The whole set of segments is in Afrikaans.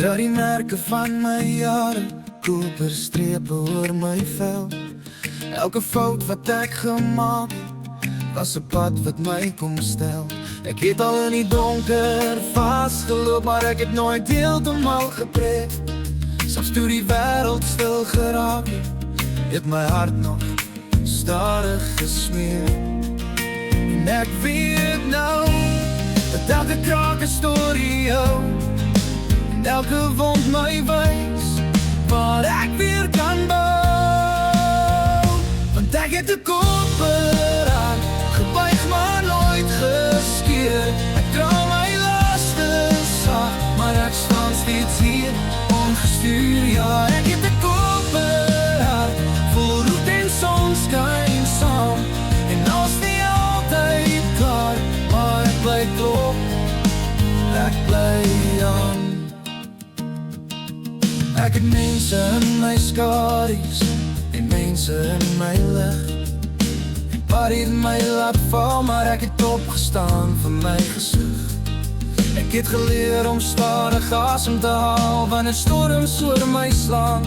dra die merke van my jare, koperstrepe oor my vel. Elke fout wat ek gemaak het, was 'n pad wat my kom stel. Ek het al in die donker vasgeloop, maar ek het nooit heeltemal gebreek. Selfs toe die wêreld stil geraak het my hart nog stadig gesmeer. En ek weet nou dat elke kraak 'n storie hou, en elke wond my wys waar ek weer kan bou. Want ek het 'n koperhart, gebuig maar nooit geskeer. Ek dra my laste sag, maar ek staan steeds hier ongestuur. Ja, ek het 'n koperhart, vol roet en sonskyn saam. En als nie altyd klaar, maar ek bly klop, ek bly aan. Ek het mense in my skadu's en mense in my lig. Wat het my laat val, maar ek het opgestaan vir my gesig. Ek het geleer om stadig asem te haal wanneer storms oor my slaan.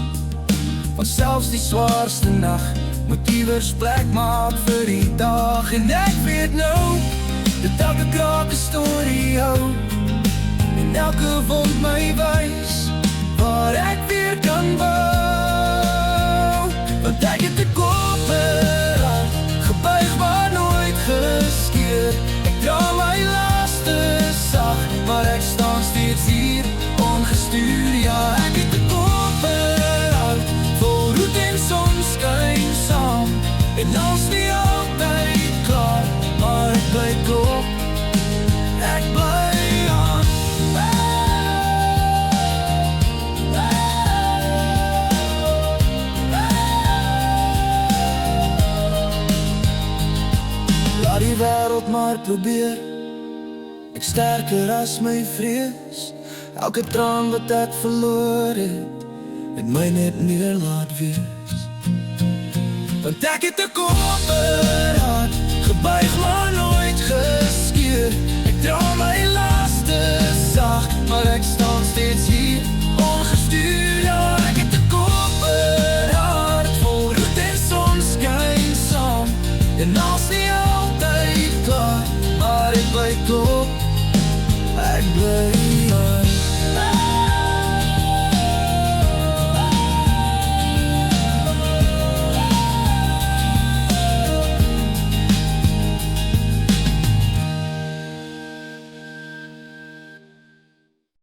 Want selfs die zwaarste nacht moet iewers plek maak vir die dag. En ek weet nou dat elke kraak 'n storie hou, en elke wond my wys waar ek weer kan bou. Want ek het 'n koperhart, gebuig maar nooit geskeer. Ek dra my laste sag, maar ek staan steeds hier ongestuur. Ja, ek het 'n koperhart, vol roet en sonskyn saam. En als nie altyd klaar, maar ek bly klop, ek bly aan. Laat die wêreld maar probeer, ek sterker as my vrees. Elke traan wat ek verloor het my net meer laat wees. Want ek het 'n koperhart, gebuig maar nooit geskeer. Ek dra my laste sag, maar ek staan steeds hier ongestuur.